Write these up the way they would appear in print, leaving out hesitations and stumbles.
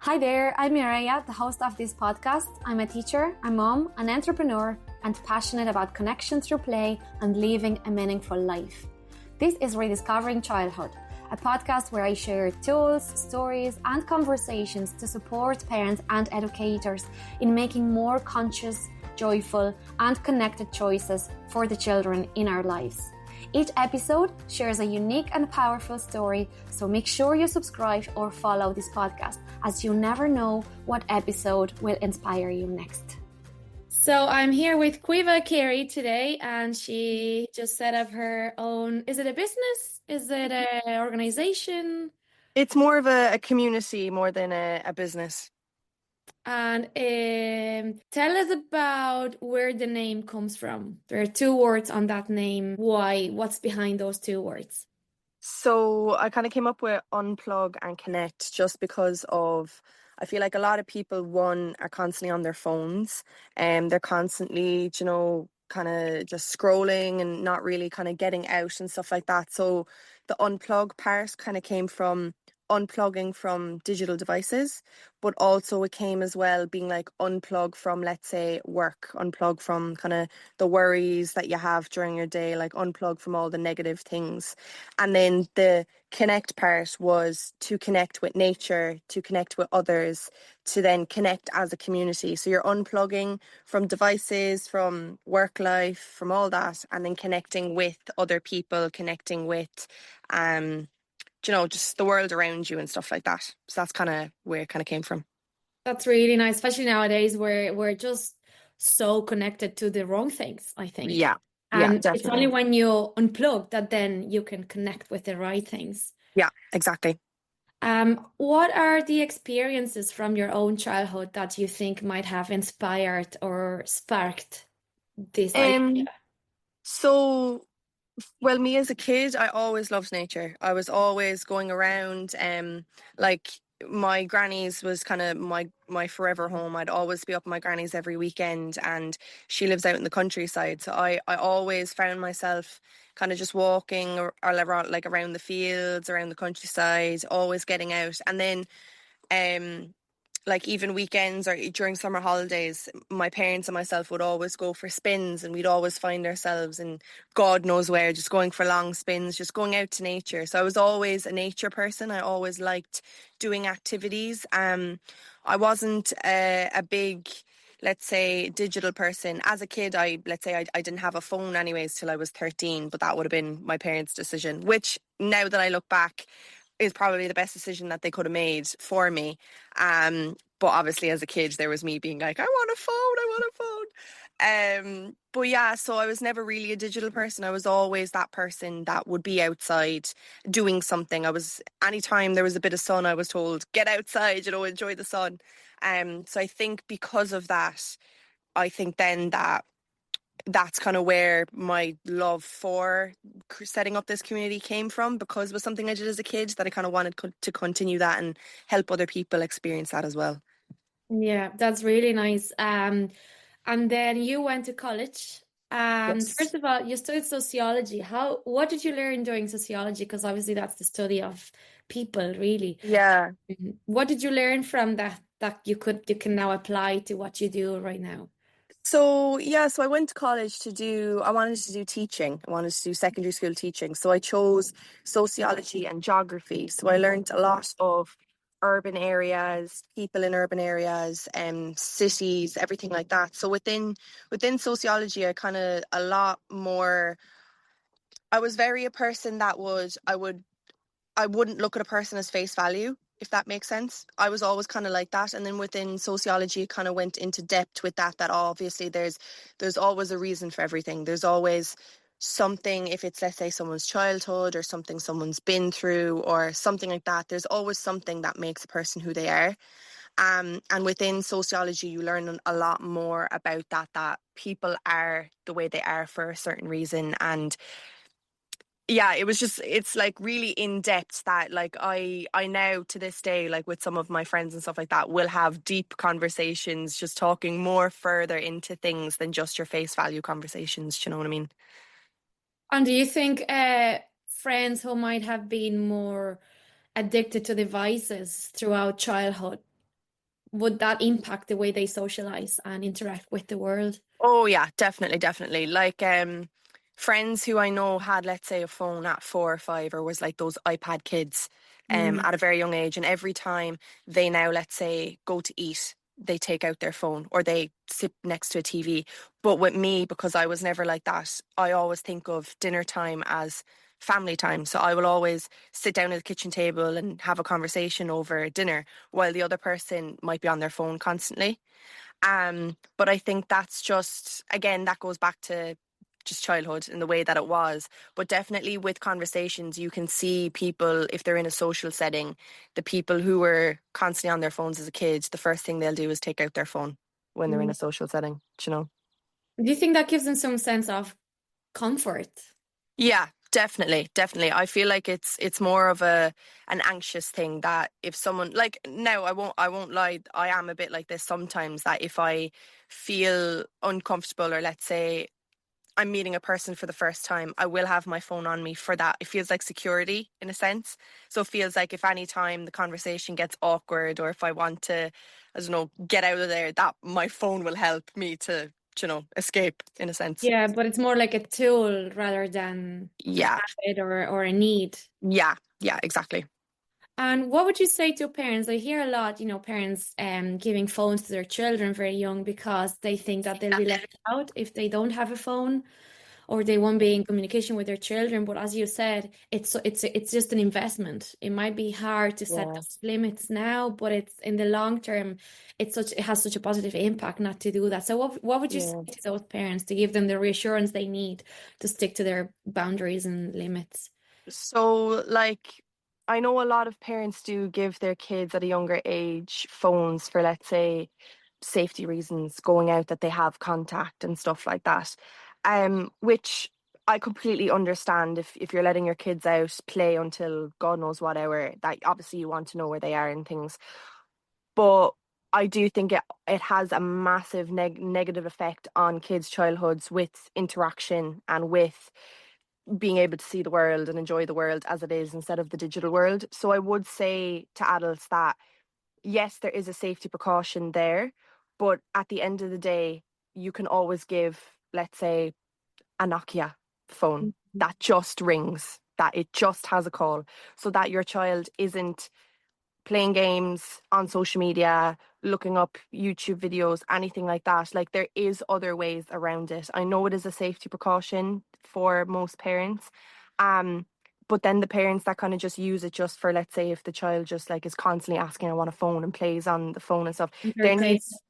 Hi there, I'm Mireia, the host of this podcast. I'm a teacher, a mom, an entrepreneur, and passionate about connection through play and living a meaningful life. This is Rediscovering Childhood, a podcast where I share tools, stories, and conversations to support parents and educators in making more conscious, joyful, and connected choices for the children in our lives. Each episode shares a unique and powerful story, so make sure you subscribe or follow this podcast, as you never know what episode will inspire you next. So I'm here with Caoimhe Carey today, and she just set up her own, is it a business? Is it an organization? It's more of a community more than a business. And tell us about where the name comes from. There are two words on that name. Why? What's behind those two words? So I kind of came up with unplug and connect just because I feel like a lot of people, one, are constantly on their phones and they're constantly, kind of just scrolling and not really kind of getting out and stuff like that. So the unplug part kind of came from unplugging from digital devices, but also it came as well being like unplug from, let's say, work, unplug from kind of the worries that you have during your day, like unplug from all the negative things. And then the connect part was to connect with nature, to connect with others, to then connect as a community. So you're unplugging from devices, from work life, from all that, and then connecting with other people, connecting with just the world around you and stuff like that. So that's kind of where it kind of came from. That's really nice, especially nowadays where we're just so connected to the wrong things, I think. Yeah, yeah, And it's only definitely. when you unplug that then you can connect with the right things. Yeah, exactly. What are the experiences from your own childhood that you think might have inspired or sparked this idea? Um, so Well, me as a kid, I always loved nature. I was always going around. Like my granny's was kind of my forever home. I'd always be up at my granny's every weekend, and she lives out in the countryside. So I always found myself kind of just walking or around, like around the fields, around the countryside, always getting out. And then um like even weekends or during summer holidays, my parents and myself would always go for spins, and we'd always find ourselves in God knows where, just going for long spins, just going out to nature. So I was always a nature person. I always liked doing activities. I wasn't a big, let's say, digital person. As a kid, I didn't have a phone anyways till I was 13, but that would have been my parents' decision, which now that I look back is probably the best decision that they could have made for me. But obviously as a kid there was me being like, I want a phone, I want a phone. But yeah, so I was never really a digital person. I was always that person that would be outside doing something. Anytime there was a bit of sun, I was told, get outside, enjoy the sun. So I think because of that, I think then that's kind of where my love for setting up this community came from, because it was something I did as a kid that I kind of wanted to continue that and help other people experience that as well. Yeah, that's really nice. And then you went to college. And Yes. first of all, you studied sociology. What did you learn during sociology? Because obviously that's the study of people, really. Yeah. What did you learn from that you can now apply to what you do right now? So I went to college I wanted to do teaching. I wanted to do secondary school teaching. So I chose sociology and geography. So I learned a lot of urban areas, people in urban areas, cities, everything like that. So within sociology, I kind of a lot more. I was very a person that I wouldn't look at a person as face value, if that makes sense. I was always kind of like that. And then within sociology, it kind of went into depth with that obviously there's always a reason for everything. There's always something, if it's, let's say, someone's childhood or something someone's been through or something like that, there's always something that makes a person who they are. And within sociology, you learn a lot more about that people are the way they are for a certain reason. And yeah, it's like really in depth that like I now to this day, like with some of my friends and stuff like that, will have deep conversations, just talking more further into things than just your face value conversations. Do you know what I mean? And do you think friends who might have been more addicted to devices throughout childhood, would that impact the way they socialize and interact with the world? Oh yeah, definitely. Like friends who I know had, let's say, a phone at 4 or 5, or was like those iPad kids Mm. at a very young age, and every time they now, let's say, go to eat, they take out their phone or they sit next to a TV. But with me, because I was never like that, I always think of dinner time as family time. So I will always sit down at the kitchen table and have a conversation over dinner while the other person might be on their phone constantly. But I think that's just, again, that goes back to just childhood and the way that it was. But definitely with conversations, you can see people, if they're in a social setting, the people who were constantly on their phones as a kid, the first thing they'll do is take out their phone when they're in Mm. a social setting, do you know? Do you think that gives them some sense of comfort? Yeah, definitely. I feel like it's more of an anxious thing, that if someone, like, now I won't lie, I am a bit like this sometimes, that if I feel uncomfortable, or let's say I'm meeting a person for the first time, I will have my phone on me for that. It feels like security in a sense. So it feels like if any time the conversation gets awkward, or if I want to, I don't know, get out of there, that my phone will help me to, escape in a sense. Yeah, but it's more like a tool rather than a Yeah, habit or a need. yeah, exactly. And what would you say to parents? I hear a lot, parents giving phones to their children very young because they think that they'll be left out if they don't have a phone or they won't be in communication with their children. But as you said, it's just an investment. It might be hard to set Yeah, those limits now, but it's in the long term, it has such a positive impact not to do that. So what would you say yeah. to those parents to give them the reassurance they need to stick to their boundaries and limits? So, like, I know a lot of parents do give their kids at a younger age phones for, let's say, safety reasons, going out, that they have contact and stuff like that. Which I completely understand. If you're letting your kids out, play until God knows what hour, that obviously you want to know where they are and things. But I do think it has a massive negative effect on kids' childhoods, with interaction and with being able to see the world and enjoy the world as it is instead of the digital world. So I would say to adults that yes, there is a safety precaution there, but at the end of the day, you can always give, let's say, a Nokia phone that just rings, that it just has a call, so that your child isn't playing games on social media, looking up YouTube videos, anything like that. Like, there is other ways around it. I know it is a safety precaution for most parents. Um, but then the parents that kind of just use it just for, let's say, if the child just like is constantly asking, I want a phone, and plays on the phone and stuff, there Entertain. needs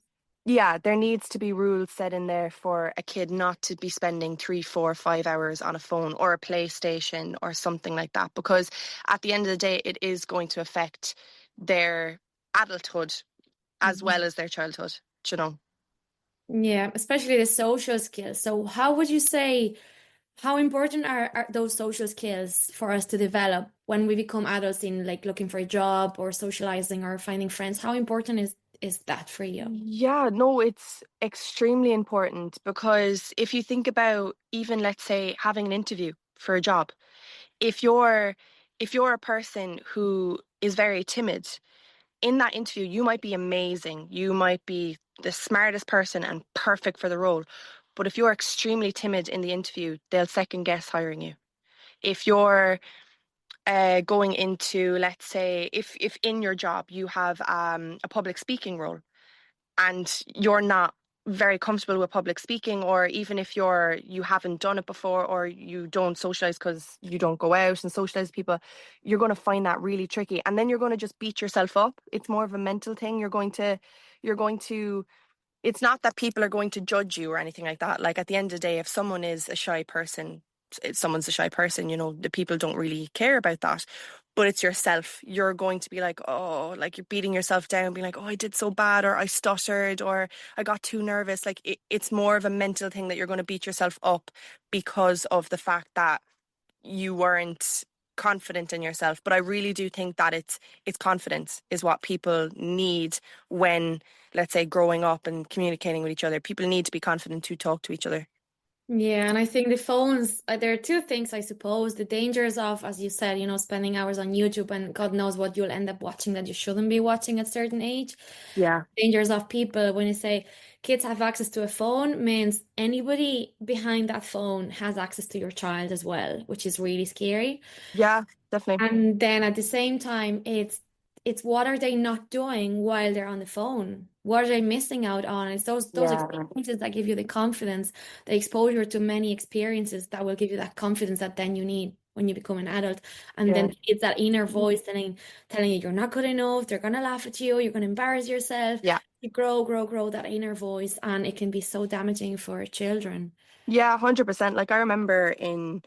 yeah, there needs to be rules set in there for a kid not to be spending 3, 4, 5 hours on a phone or a PlayStation or something like that, because at the end of the day, it is going to affect their adulthood as well as their childhood, you know. Yeah, especially the social skills. So how would you say how important are those social skills for us to develop when we become adults in like looking for a job or socializing or finding friends? How important is that for you? Yeah, no, it's extremely important, because if you think about, even let's say, having an interview for a job, if you're a person who is very timid, in that interview, you might be amazing. You might be the smartest person and perfect for the role. But if you're extremely timid in the interview, they'll second guess hiring you. If you're going into, let's say, if in your job you have a public speaking role, and you're not very comfortable with public speaking, or even if you haven't done it before, or you don't socialize because you don't go out and socialize with people, you're going to find that really tricky, and then you're going to just beat yourself up. It's more of a mental thing. You're going to it's not that people are going to judge you or anything like that. Like, at the end of the day, if someone is a shy person, someone's a shy person, the people don't really care about that. But it's yourself. You're going to be like, oh, like, you're beating yourself down, being like, oh, I did so bad, or I stuttered, or I got too nervous. Like, it's more of a mental thing, that you're going to beat yourself up because of the fact that you weren't confident in yourself. But I really do think that it's confidence is what people need when, let's say, growing up and communicating with each other. People need to be confident to talk to each other. Yeah, and I think the phones, there are two things, I suppose. The dangers of, as you said, spending hours on YouTube and God knows what you'll end up watching that you shouldn't be watching at a certain age. Yeah. Dangers of people, when you say kids have access to a phone, means anybody behind that phone has access to your child as well, which is really scary. Yeah, definitely. And then at the same time, it's what are they not doing while they're on the phone? What are they missing out on? It's those Yeah. experiences that give you the confidence, the exposure to many experiences that will give you that confidence that then you need when you become an adult. And Yeah. then it's that inner voice telling you you're not good enough, they're gonna laugh at you, you're gonna embarrass yourself. Yeah. You grow that inner voice, and it can be so damaging for children. Yeah, 100%. Like I remember in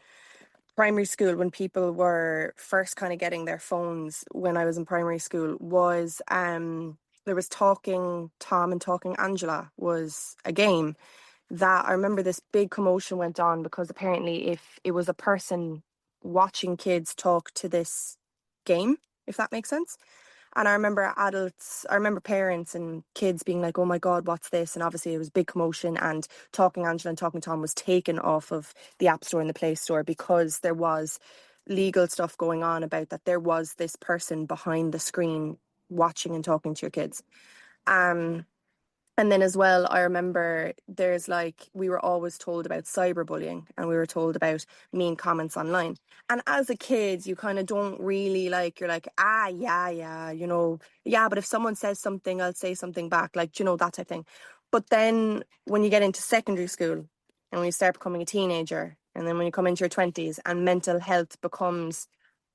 primary school when people were first kind of getting their phones when I was in primary school was there was Talking Tom and Talking Angela was a game that I remember this big commotion went on because apparently if it was a person watching kids talk to this game, if that makes sense. And I remember parents and kids being like, oh my God, what's this? And obviously it was big commotion and Talking Angela and Talking Tom was taken off of the App Store and the Play Store because there was legal stuff going on about that there was this person behind the screen watching and talking to your kids. Um, and then as well, I remember there's like, we were always told about cyberbullying and we were told about mean comments online. And as a kid, you kind of don't really like, you're like, yeah, yeah, but if someone says something, I'll say something back, like, that type of thing. But then when you get into secondary school and when you start becoming a teenager, and then when you come into your 20s and mental health becomes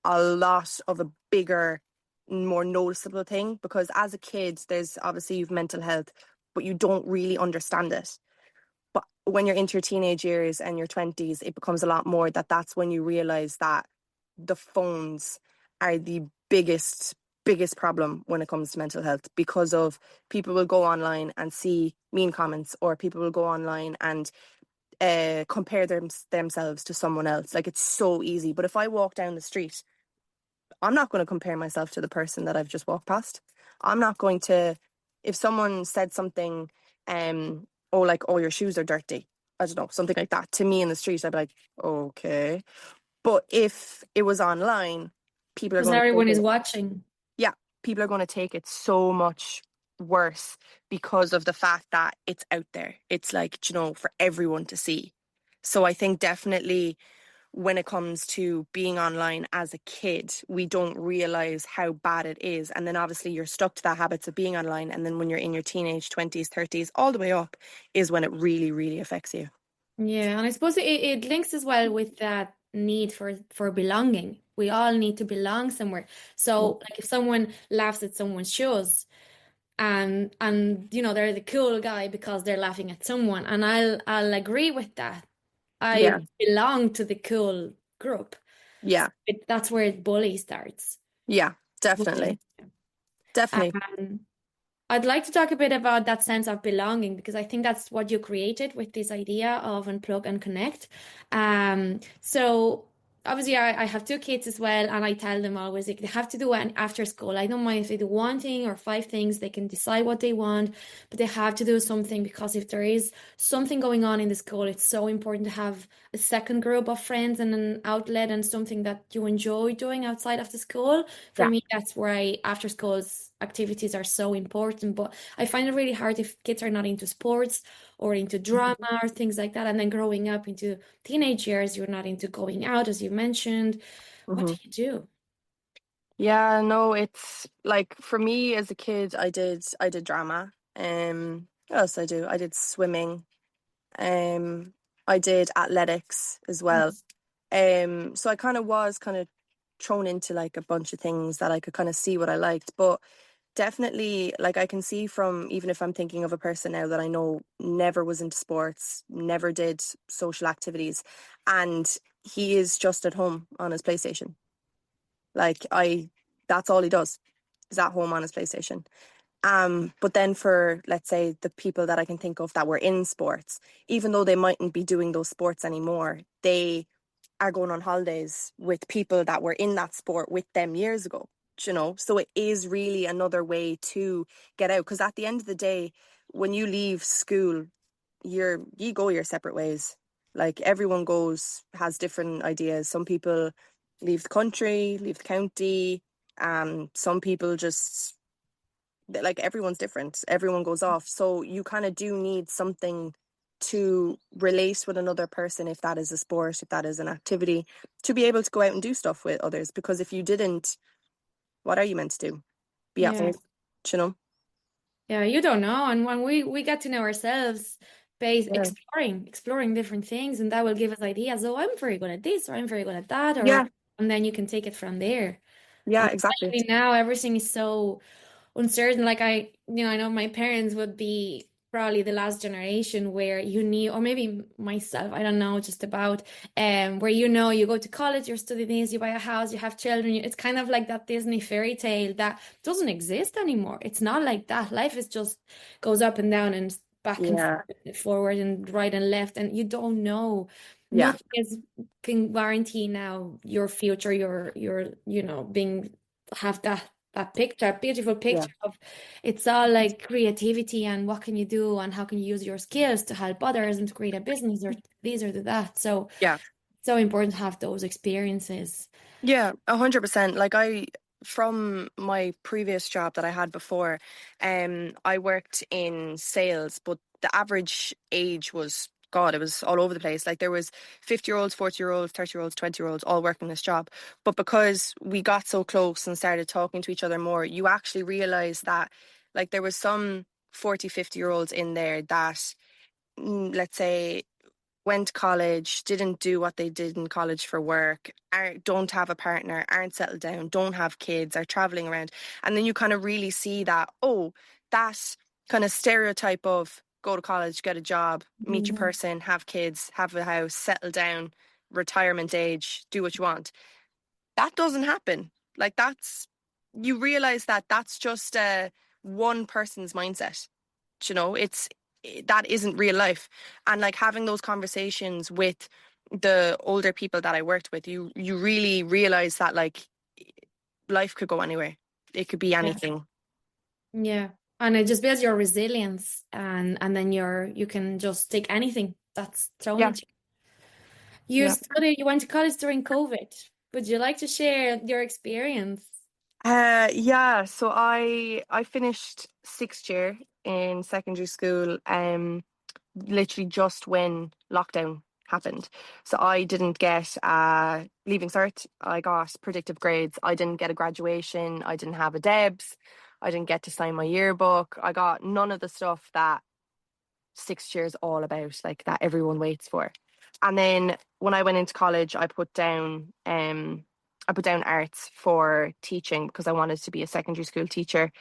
a lot of a bigger, more noticeable thing, because as a kid, there's obviously you've mental health but you don't really understand it. But when you're into your teenage years and your 20s, it becomes a lot more that's when you realize that the phones are the biggest problem when it comes to mental health because of people will go online and see mean comments or people will go online and compare themselves to someone else. Like it's so easy. But if I walk down the street, I'm not going to compare myself to the person that I've just walked past. I'm not going to, if someone said something, oh, like, oh, your shoes are dirty. I don't know, something like that to me in the street, I'd be like, okay. But if it was online, people are Because going to take everyone is it, watching. yeah, people are going to take it so much worse because of the fact that it's out there. It's like, for everyone to see. So I think definitely when it comes to being online as a kid, we don't realize how bad it is. And then obviously you're stuck to that habits of being online. And then when you're in your teenage 20s, 30s, all the way up is when it really, really affects you. Yeah, and I suppose it links as well with that need for belonging. We all need to belong somewhere. Yeah. So, like if someone laughs at someone's shoes, and they're the cool guy because they're laughing at someone, and I'll agree with that. Yeah. I belong to the cool group. Yeah. That's where bully starts. Yeah. Definitely. Bullying. Definitely. Um, I'd like to talk a bit about that sense of belonging because I think that's what you created with this idea of unplug and connect. So obviously I have two kids as well, and I tell them always like, they have to do it after school. I don't mind if they do one thing or five things, they can decide what they want, but they have to do something because if there is something going on in the school, it's so important to have a second group of friends and an outlet and something that you enjoy doing outside of the school. For Yeah. me, that's why after school's activities are so important. But I find it really hard if kids are not into sports or into drama or things like that. And then growing up into teenage years, you're not into going out, as you mentioned. What do Hmm. you do? Yeah, no, it's like for me as a kid, I did drama. What else did I do? I did swimming. Um, I did athletics as well. So I kind of was kind of thrown into like a bunch of things that I could kind of see what I liked. But definitely, like I can see from even if I'm thinking of a person now that I know never was into sports, never did social activities, and he is just at home on his PlayStation. Like that's all he does is at home on his PlayStation. But then for, let's say, the people that I can think of that were in sports, even though they mightn't be doing those sports anymore, they are going on holidays with people that were in that sport with them years ago. So it is really another way to get out. Because at the end of the day, when you leave school, you go your separate ways. Like everyone has different ideas. Some people leave the country, leave the county. Some people just, like, everyone's different. Everyone goes off. So you kind of do need something to relate with another person, if that is a sport, if that is an activity, to be able to go out and do stuff with others. Because if you didn't, what are you meant to do? Be at Yeah. home, you know? Yeah, you don't know. And when we get to know ourselves, based Yeah. exploring different things, and that will give us ideas. Oh, I'm very good at this, or I'm very good at that, or Yeah. and then you can take it from there. Yeah, And exactly. especially now, everything is so uncertain. Like I know my parents would be probably the last generation where you need, or maybe myself, I don't know, just about where you go to college, you're studying this, you buy a house, you have children. It's kind of like that Disney fairy tale that doesn't exist anymore. It's not like that. Life is just goes up and down and back and Yeah. forward and right and left, and you don't know. Yeah. Nothing is can guarantee now your future, your being have that picture, beautiful Yeah. picture of it's all like creativity and what can you do and how can you use your skills to help others and to create a business or these or that. So Yeah. so important to have those experiences. Yeah, 100%. Like from my previous job that I had before, I worked in sales, but the average age was, God, it was all over the place. Like there was 50-year-olds, 40-year-olds, 30-year-olds, 20-year-olds all working this job. But because we got so close and started talking to each other more, you actually realize that, like, there was some 40, 50-year-olds in there that, let's say, went to college, didn't do what they did in college for work, don't have a partner, aren't settled down, don't have kids, are traveling around. And then you kind of really see that, oh, that kind of stereotype of go to college, get a job, meet your Mhm. person, have kids, have a house, settle down, retirement age, do what you want. That doesn't happen. Like you realize that that's just one person's mindset. You know, that isn't real life. And like having those conversations with the older people that I worked with, you really realize that, like, life could go anywhere. It could be Yeah. anything. Yeah. And it just builds your resilience and then you can just take anything that's thrown Yeah. at you. Yeah. You went to college during COVID. Would you like to share your experience? Yeah, so I finished sixth year in secondary school, literally just when lockdown happened. So I didn't get leaving cert. I got predictive grades. I didn't get a graduation. I didn't have a DEBS. I didn't get to sign my yearbook. I got none of the stuff that sixth year is all about, like that everyone waits for. And then when I went into college, I put down arts for teaching because I wanted to be a secondary school teacher.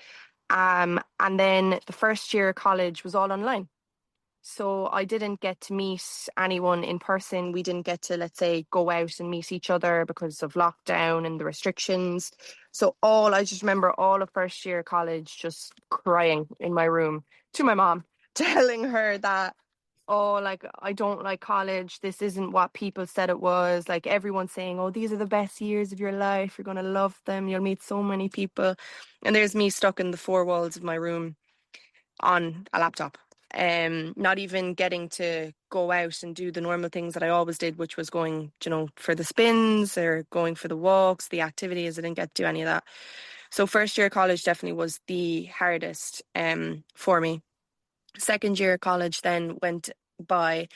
And then the first year of college was all online. So I didn't get to meet anyone in person. We didn't get to, let's say, go out and meet each other because of lockdown and the restrictions. So I just remember all of first year college just crying in my room to my mom, telling her that, oh, like, I don't like college. This isn't what people said it was. Like, everyone's saying, oh, these are the best years of your life. You're going to love them. You'll meet so many people. And there's me stuck in the four walls of my room on a laptop. Not even getting to go out and do the normal things that I always did, which was going, for the spins or going for the walks, the activities. I didn't get to do any of that. So first year of college definitely was the hardest for me. Second year of college then went by,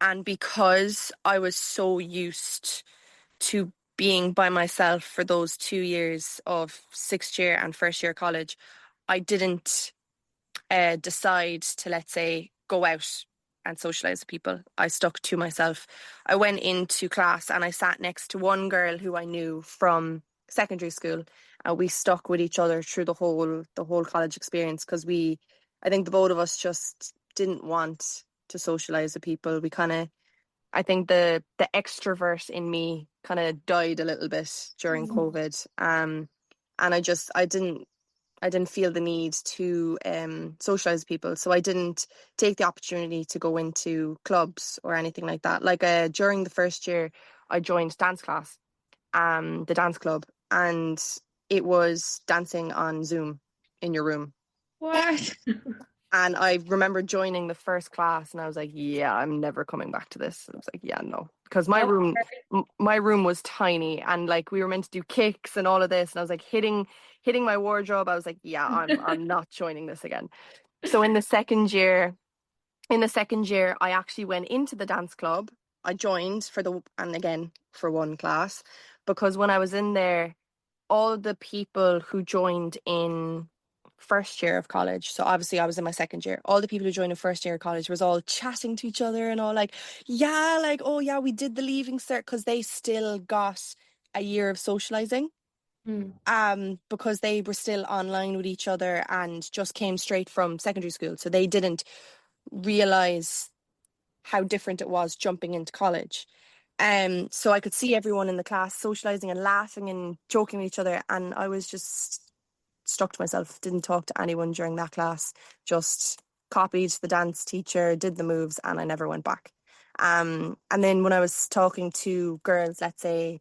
and because I was so used to being by myself for those 2 years of sixth year and first year college, I didn't decide to, let's say, go out and socialize with people. I stuck to myself. I went into class and I sat next to one girl who I knew from secondary school, and we stuck with each other through the whole college experience because I think the both of us just didn't want to socialize with people. I think the extrovert in me kind of died a little bit during COVID. And I didn't feel the need to socialize with people. So I didn't take the opportunity to go into clubs or anything like that. Like during the first year, I joined dance class, the dance club, and it was dancing on Zoom in your room. What? And I remember joining the first class and I was like, yeah, I'm never coming back to this. I was like, yeah, no. Because my room was tiny and like we were meant to do kicks and all of this. And I was like hitting my wardrobe. I was like, yeah, I'm not joining this again. So in the second year, I actually went into the dance club. I joined for one class, because when I was in there, all the people who joined in first year of college, so obviously I was in my second year, all the people who joined in first year of college was all chatting to each other and all like, yeah, like, oh yeah, we did the leaving cert, because they still got a year of socializing. Because they were still online with each other and just came straight from secondary school. So they didn't realize how different it was jumping into college. So I could see everyone in the class socializing and laughing and joking with each other, and I was just stuck to myself. Didn't talk to anyone during that class. Just copied the dance teacher, did the moves, and I never went back. And then when I was talking to girls, let's say,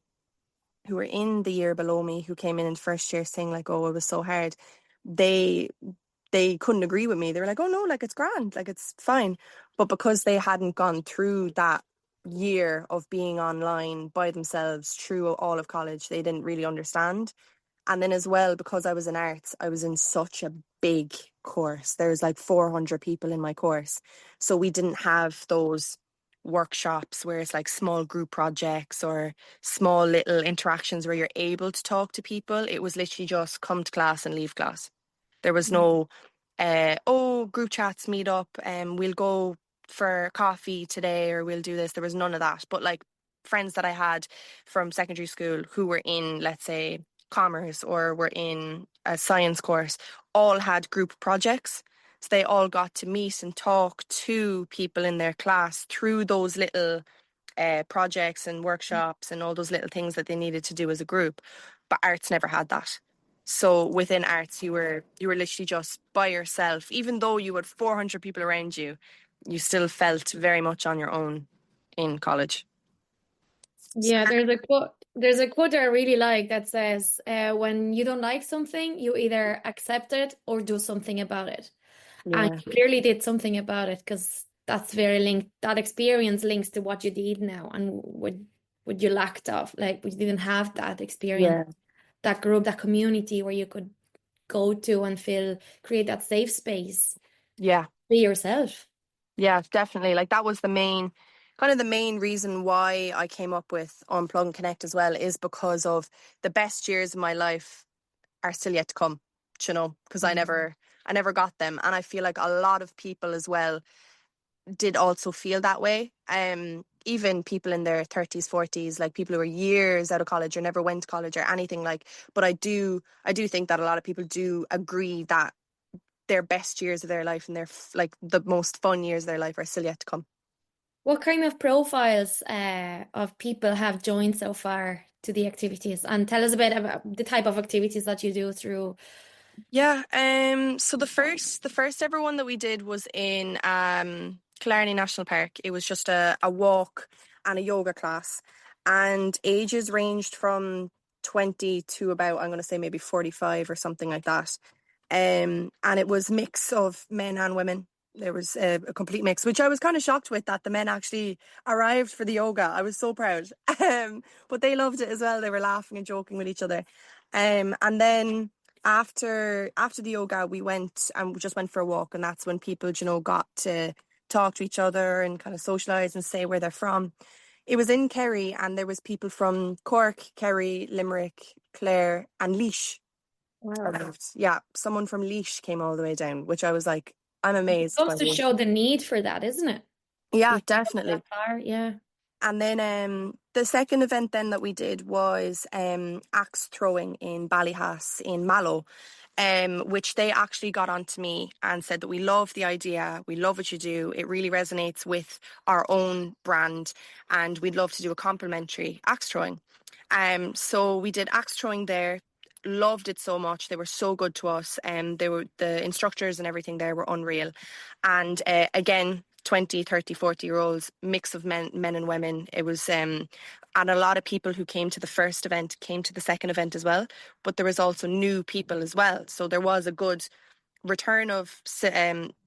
who were in the year below me, who came in first year, saying like, "Oh, it was so hard," they couldn't agree with me. They were like, "Oh no, like it's grand, like it's fine." But because they hadn't gone through that year of being online by themselves through all of college, they didn't really understand. And then as well, because I was in arts, I was in such a big course. There's like 400 people in my course. So we didn't have those workshops where it's like small group projects or small little interactions where you're able to talk to people. It was literally just come to class and leave class. There was no, group chats, meet up, and we'll go for coffee today or we'll do this. There was none of that. But like friends that I had from secondary school who were in, let's say, commerce or were in a science course, all had group projects. So they all got to meet and talk to people in their class through those little projects and workshops and all those little things that they needed to do as a group. But arts never had that. So within arts, you were literally just by yourself. Even though you had 400 people around you, you still felt very much on your own in college. Yeah, there's a quote I really like that says, when you don't like something, you either accept it or do something about it. And Yeah, you clearly did something about it, because that's very linked, that experience links to what you did now and what you lacked of. Like, we didn't have that experience, yeah, that group, that community where you could go to and create that safe space, yeah. be yourself. Yeah, definitely. Like that was the main reason why I came up with Unplug and Connect as well, is because of the best years of my life are still yet to come, because I never got them. And I feel like a lot of people as well did also feel that way. Even people in their 30s, 40s, like people who are years out of college or never went to college or anything like, but I do think that a lot of people do agree that their best years of their life and like the most fun years of their life are still yet to come. What kind of profiles of people have joined so far to the activities? And tell us a bit about the type of activities that you do through. Yeah, so the first ever one that we did was in Killarney National Park. It was just a walk and a yoga class, and ages ranged from 20 to about, I'm going to say maybe 45 or something like that. And it was mix of men and women. There was a complete mix, which I was kind of shocked with, that the men actually arrived for the yoga. I was so proud. But they loved it as well. They were laughing and joking with each other. And then after the yoga, we just went for a walk, and that's when people, got to talk to each other and kind of socialise and say where they're from. It was in Kerry, and there was people from Cork, Kerry, Limerick, Clare, and Laois. Wow. Arrived. Yeah, someone from Laois came all the way down, which I was like, I'm amazed Goes by to them. show the need for that, isn't it? Yeah, To go definitely. that far, yeah. And then the second event then that we did was axe throwing in Ballyhass in Mallow, which they actually got onto me and said that we love the idea, we love what you do, it really resonates with our own brand, and we'd love to do a complimentary axe throwing. So we did axe throwing there. Loved it so much. They were so good to us. The instructors and everything there were unreal. And again, 20, 30, 40 year olds, mix of men and women. It was and a lot of people who came to the first event came to the second event as well. But there was also new people as well. So there was a good return of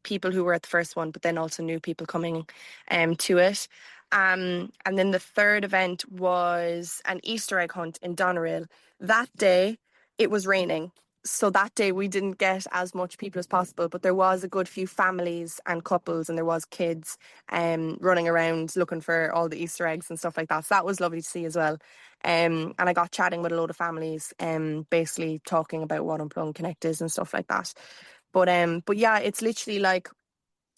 people who were at the first one, but then also new people coming to it. And then the third event was an Easter egg hunt in Doneraile. That day it was raining. So that day we didn't get as much people as possible, but there was a good few families and couples, and there was kids running around looking for all the Easter eggs and stuff like that. So that was lovely to see as well. And I got chatting with a load of families, basically talking about what Unplug and Connect is and stuff like that. But yeah, it's literally like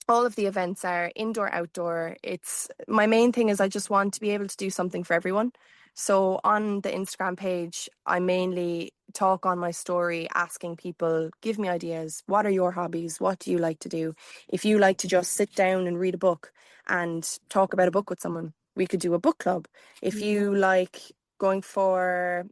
all of the events are indoor, outdoor. It's my main thing is I just want to be able to do something for everyone. So on the Instagram page, I mainly talk on my story, asking people, give me ideas. What are your hobbies? What do you like to do? If you like to just sit down and read a book and talk about a book with someone, we could do a book club. If you like going for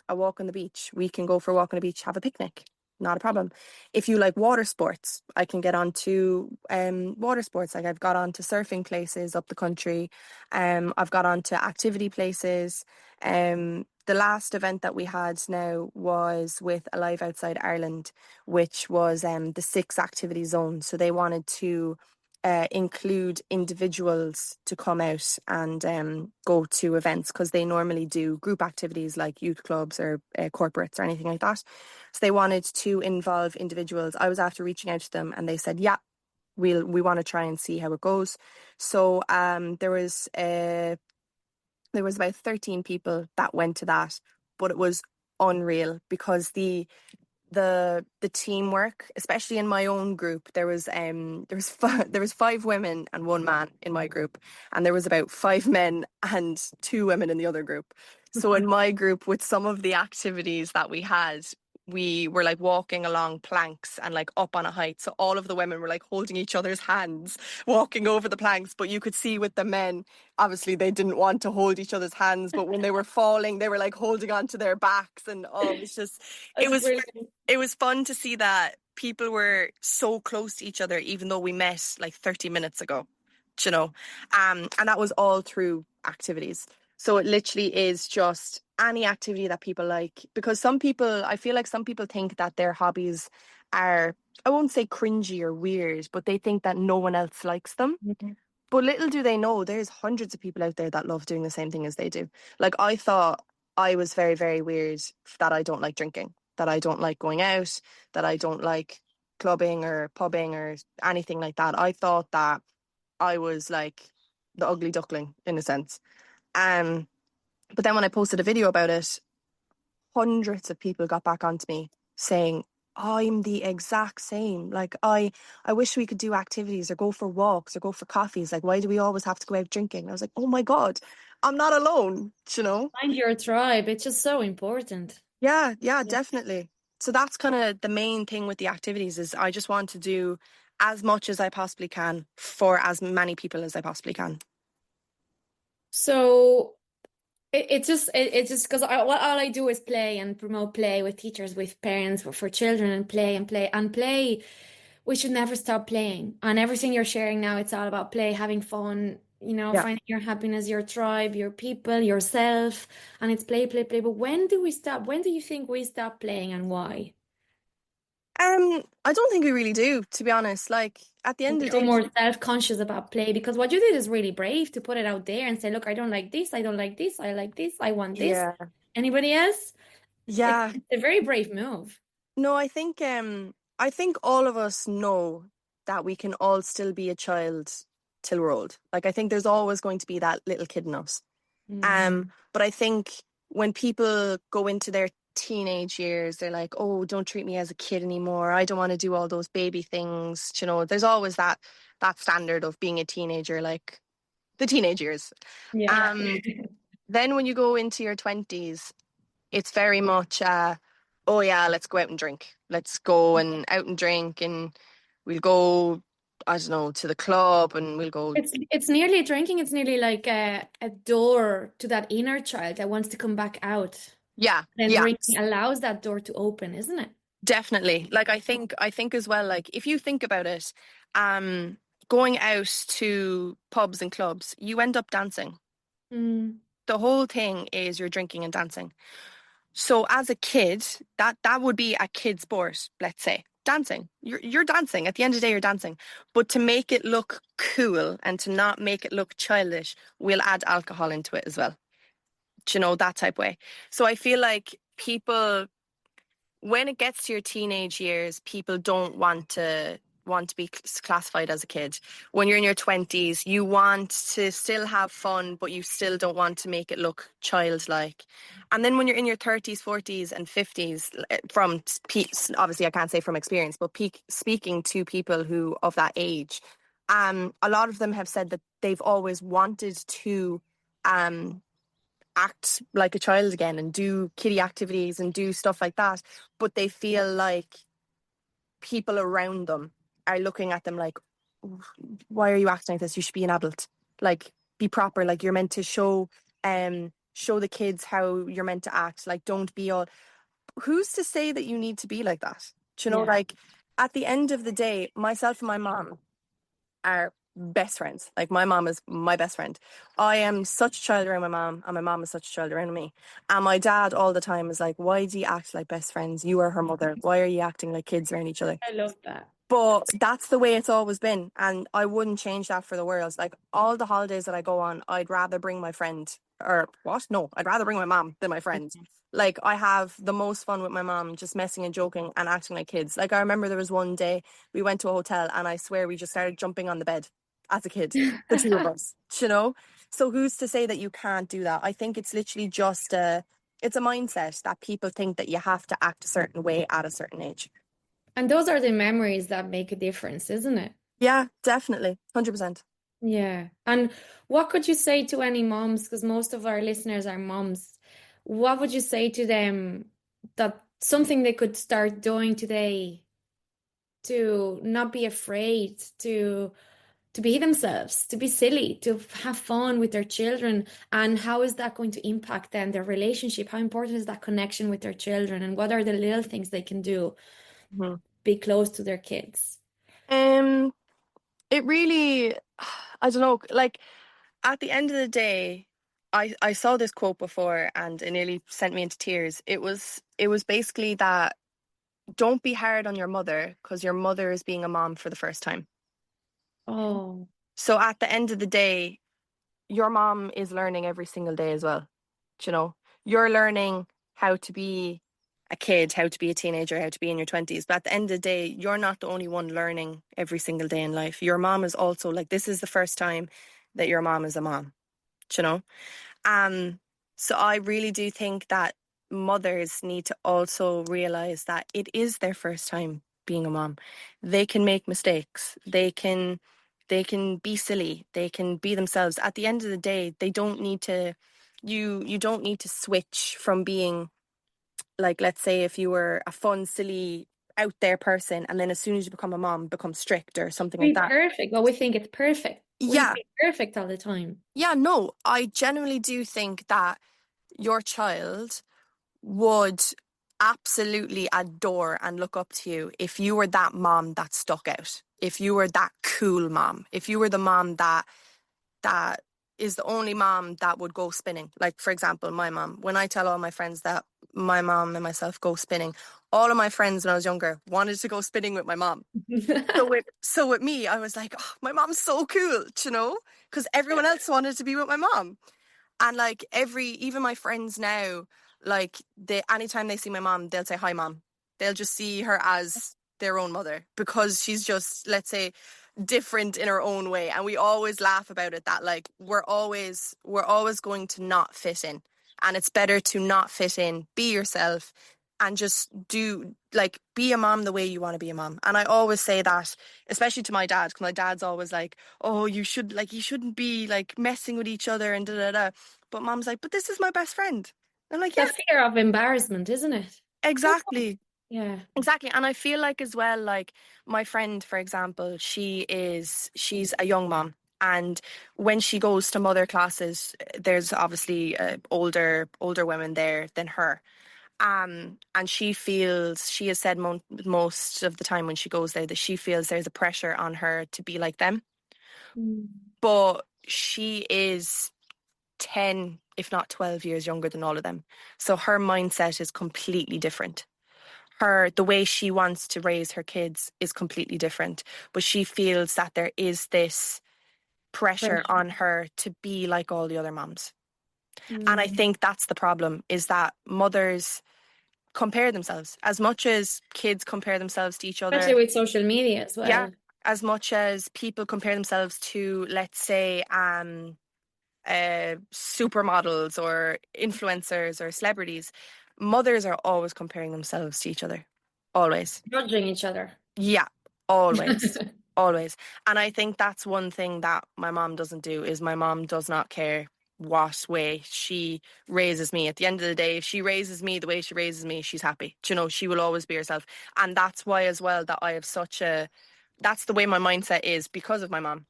a walk on the beach, we can go for a walk on the beach, have a picnic. Not a problem. If you like water sports, I can get on to water sports. Like I've got on to surfing places up the country. I've got on to activity places. The last event that we had now was with Alive Outside Ireland, which was the 6 activity zone. So they wanted to include individuals to come out and go to events, because they normally do group activities like youth clubs or corporates or anything like that. So they wanted to involve individuals. I was after reaching out to them, and they said, yeah, we want to try and see how it goes. So there was about 13 people that went to that, but it was unreal, because the teamwork, especially in my own group, there was 5 women and 1 man in my group, and there was about 5 men and 2 women in the other group. So in my group, with some of the activities that we were like walking along planks and like up on a height. So all of the women were like holding each other's hands, walking over the planks. But you could see with the men, obviously they didn't want to hold each other's hands. But when they were falling, they were like holding onto their backs. And it was just, it was fun to see that people were so close to each other, even though we met like 30 minutes ago, you know. And that was all through activities. So it literally is just any activity that people like, because I feel like some people think that their hobbies are, I won't say cringy or weird, but they think that no one else likes them. Mm-hmm. But little do they know, there's hundreds of people out there that love doing the same thing as they do. Like I thought I was very, very weird that I don't like drinking, that I don't like going out, that I don't like clubbing or pubbing or anything like that. I thought that I was like the ugly duckling in a sense. But then when I posted a video about it, hundreds of people got back onto me saying, I'm the exact same. Like I wish we could do activities or go for walks or go for coffees. Like, why do we always have to go out drinking? And I was like, oh my God, I'm not alone, you know? Find your tribe. It's just so important. Yeah, definitely. So that's kind of the main thing with the activities, is I just want to do as much as I possibly can for as many people as I possibly can. So it's just because all I do is play and promote play with teachers, with parents, for children, and play and play and play. We should never stop playing. And everything you're sharing now, it's all about play, having fun, Yeah. finding your happiness, your tribe, your people, yourself. And it's play, play, play. But when do we stop? When do you think we stop playing, and why? I don't think we really do, to be honest. Like at the We end of the become day, more self-conscious about play, because what you did is really brave to put it out there and say, look, I don't like this, I don't like this, I like this, I want this. yeah, Anybody else? yeah. It's a very brave move. No, I think all of us know that we can all still be a child till we're old. Like I think there's always going to be that little kid in us. But I think when people go into their teenage years, they're like, oh, don't treat me as a kid anymore. I don't want to do all those baby things. You know, there's always that standard of being a teenager, like the teenage years. Yeah. Um, then when you go into your 20s, it's very much oh yeah, let's go out and drink. Let's go and out and drink, and we'll go, I don't know, to the club, and we'll go. It's nearly drinking, it's nearly like a door to that inner child that wants to come back out. Yeah, Then yeah, drinking allows that door to open, isn't it? definitely. Like I think as well, like if you think about it, um going out to pubs and clubs, you end up dancing. Mm. The whole thing is you're drinking and dancing. So as a kid, that would be a kid sport, let's say. dancing. You're dancing. At the end of the day, you're dancing. But to make it look cool and to not make it look childish, we'll add alcohol into it as well. Do you know, that type way. So I feel like people, when it gets to your teenage years, people don't want to be classified as a kid. When you're in your 20s, you want to still have fun, but you still don't want to make it look childlike. And then when you're in your 30s, 40s, and 50s, obviously I can't say from experience, but speaking to people who of that age, a lot of them have said that they've always wanted to um act like a child again and do kiddie activities and do stuff like that, but they feel like people around them are looking at them like, why are you acting like this? You should be an adult. Like, be proper. Like, you're meant to show the kids how you're meant to act. Like, don't be all, who's to say that you need to be like that? Do you know, like, at the end of the day, myself and my mom are best friends. Like, my mom is my best friend. I am such a child around my mom, and my mom is such a child around me. And my dad all the time is like, why do you act like best friends? You are her mother. Why are you acting like kids around each other? I love that. But that's the way it's always been, and I wouldn't change that for the world. Like, all the holidays that I go on, I'd rather bring my friend, or what? No, I'd rather bring my mom than my friends. Like, I have the most fun with my mom, just messing and joking and acting like kids. Like, I remember there was one day we went to a hotel, and I swear we just started jumping on the bed as a kid, the two of us, you know? So who's to say that you can't do that? I think it's literally just it's a mindset that people think that you have to act a certain way at a certain age. And those are the memories that make a difference, isn't it? Yeah, definitely. 100%. Yeah. And what could you say to any moms? Because most of our listeners are moms. What would you say to them that something they could start doing today to not be afraid, to be themselves, to be silly, to have fun with their children? And how is that going to impact then their relationship? How important is that connection with their children? And what are the little things they can do Mm-hmm. be close to their kids? It really, I don't know, like, at the end of the day, I saw this quote before and it nearly sent me into tears. It was basically that, don't be hard on your mother because your mother is being a mom for the first time. Oh, So at the end of the day, your mom is learning every single day as well. Do you know, you're learning how to be a kid, how to be a teenager, how to be in your 20s. But at the end of the day, you're not the only one learning every single day in life. Your mom is also, like, this is the first time that your mom is a mom, do you know? Um, so I really do think that mothers need to also realize that it is their first time being a mom. They can make mistakes. They can be silly. They can be themselves. At the end of the day, they don't need to you don't need to switch from being, like, let's say if you were a fun, silly, out there person, and then as soon as you become a mom, become strict or something like be that. perfect. Well, we think it's perfect. We Yeah. be perfect all the time. Yeah, no, I genuinely do think that your child would absolutely adore and look up to you if you were that mom that stuck out. If you were that cool mom. If you were the mom that is the only mom that would go spinning. Like, for example, my mom. When I tell all my friends that my mom and myself go spinning, all of my friends when I was younger wanted to go spinning with my mom. So with me, I was like, oh, my mom's so cool, you know? Because everyone else wanted to be with my mom. And like, even my friends now, like, anytime they see my mom, they'll say, hi, mom. They'll just see her as their own mother because she's just, let's say, different in her own way. And we always laugh about it, that like, we're always going to not fit in. And it's better to not fit in, be yourself, and just be a mom the way you want to be a mom. And I always say that, especially to my dad, because my dad's always like, oh, you shouldn't be like messing with each other and da da da. But mom's like, but this is my best friend. I'm like, The yeah, fear of embarrassment, isn't it? exactly. Yeah. Exactly. And I feel like as well, like, my friend, for example, she's a young mom. And when she goes to mother classes, there's obviously older women there than her. And she has said most of the time when she goes there that she feels there's a pressure on her to be like them. Mm. But she is 10, if not 12 years younger than all of them. So her mindset is completely different. the way she wants to raise her kids is completely different. But she feels that there is this pressure on her to be like all the other moms. And I think that's the problem, is that mothers compare themselves as much as kids compare themselves to each other. Especially with social media as well. Yeah, as much as people compare themselves to, let's say, supermodels or influencers or celebrities, mothers are always comparing themselves to each other. Always. Judging each other. Yeah, always. Always. And I think that's one thing that my mom doesn't do, is my mom does not care what way she raises me. At the end of the day, if she raises me the way she raises me, she's happy. Do you know, she will always be herself. And that's why as well that I have that's the way my mindset is, because of my mom.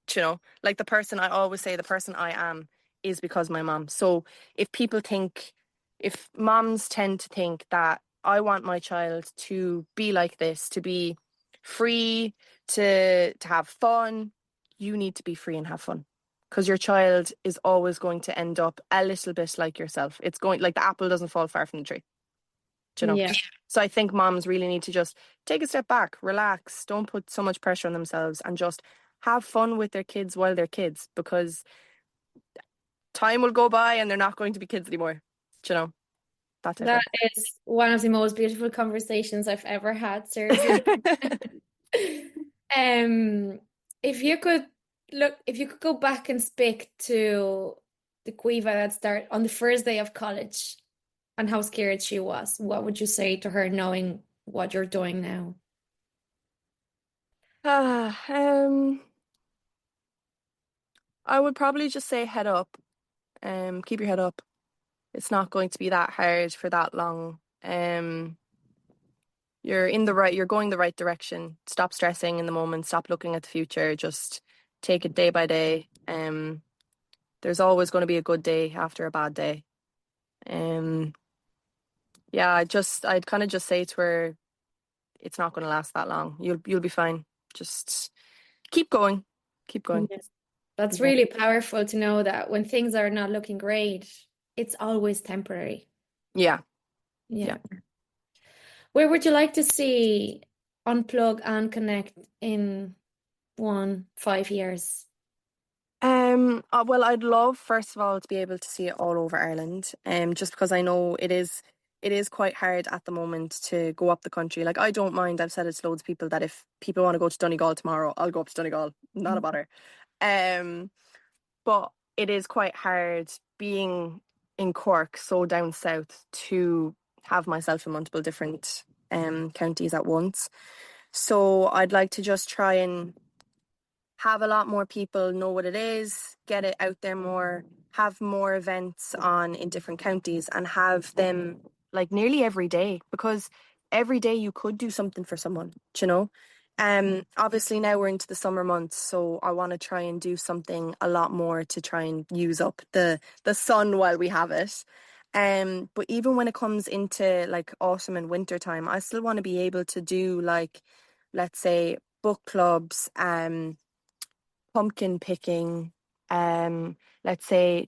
Do you know, like I always say, the person I am is because of my mom. So if moms tend to think that I want my child to be like this, to be free, to have fun, you need to be free and have fun. Because your child is always going to end up a little bit like yourself. It's going, like, the apple doesn't fall far from the tree. Do you know? Yeah. So I think moms really need to just take a step back, relax, don't put so much pressure on themselves, and just have fun with their kids while they're kids, because time will go by and they're not going to be kids anymore. Do you know? That is one of the most beautiful conversations I've ever had, seriously. If you could go back and speak to the Caoimhe that started on the first day of college and how scared she was, what would you say to her, knowing what you're doing now? I would probably just say head up. Keep your head up. It's not going to be that hard for that long. You're going the right direction. Stop stressing in the moment, stop looking at the future, just take it day by day. There's always going to be a good day after a bad day. Yeah, I'd kind of just say to her, it's not going to last that long. You'll be fine. Just keep going. Keep going. Yes. That's Yeah. really powerful to know that when things are not looking great, it's always temporary. Yeah. Yeah. Where would you like to see Unplug and Connect in 5 years? Well, I'd love, first of all, to be able to see it all over Ireland. Just because I know it is quite hard at the moment to go up the country. Like, I don't mind. I've said it to loads of people that if people want to go to Donegal tomorrow, I'll go up to Donegal. Not a bother. But it is quite hard being in Cork, so down south, to have myself in multiple different counties at once. So I'd like to just try and have a lot more people know what it is, get it out there more, have more events on in different counties, and have them like nearly every day, because every day you could do something for someone, do you know? Obviously now we're into the summer months, so I want to try and do something a lot more to try and use up the sun while we have it. But even when it comes into like autumn and winter time, I still want to be able to do, like, let's say, book clubs, pumpkin picking, let's say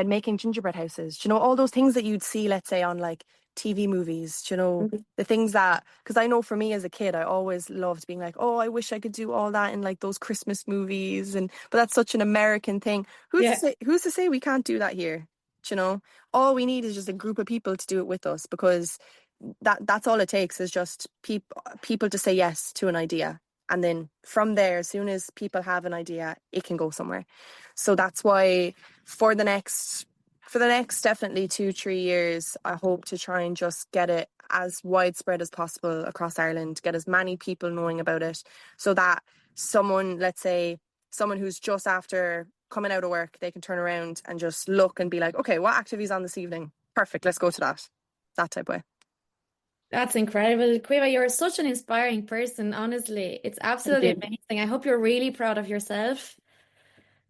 making gingerbread houses. Do you know, all those things that you'd see, let's say, on like TV movies? Do you know, the things that, because I know for me as a kid, I always loved being like, oh, I wish I could do all that in like those Christmas movies, but that's such an American thing. Who's to say we can't do that here? Do you know, all we need is just a group of people to do it with us, because that's all it takes, is just people to say yes to an idea. And then from there, as soon as people have an idea, it can go somewhere. So that's why for the next definitely 2-3 years, I hope to try and just get it as widespread as possible across Ireland, get as many people knowing about it, so that let's say someone who's just after coming out of work, they can turn around and just look and be like, okay, what activity's on this evening? Perfect, let's go to that type of way. That's incredible. Caoimhe, you're such an inspiring person, honestly. It's Thank absolutely you. amazing. I hope you're really proud of yourself.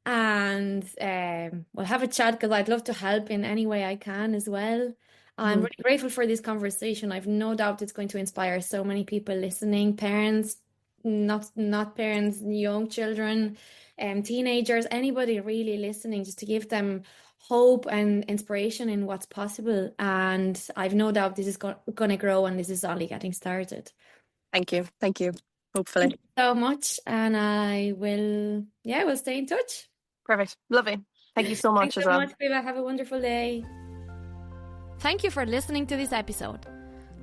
And we'll have a chat because I'd love to help in any way I can as well. I'm really grateful for this conversation. I've no doubt it's going to inspire so many people listening, parents, not parents, young children, teenagers, anybody really listening, just to give them hope and inspiration in what's possible. And I've no doubt this is going to grow, and this is only getting started. Thank you. Hopefully. Thank you so much. And we'll stay in touch. Perfect. Lovely. Thank you so much. Thanks so much, Bella. Have a wonderful day. Thank you for listening to this episode.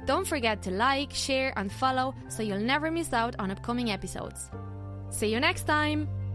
Don't forget to like, share and follow so you'll never miss out on upcoming episodes. See you next time!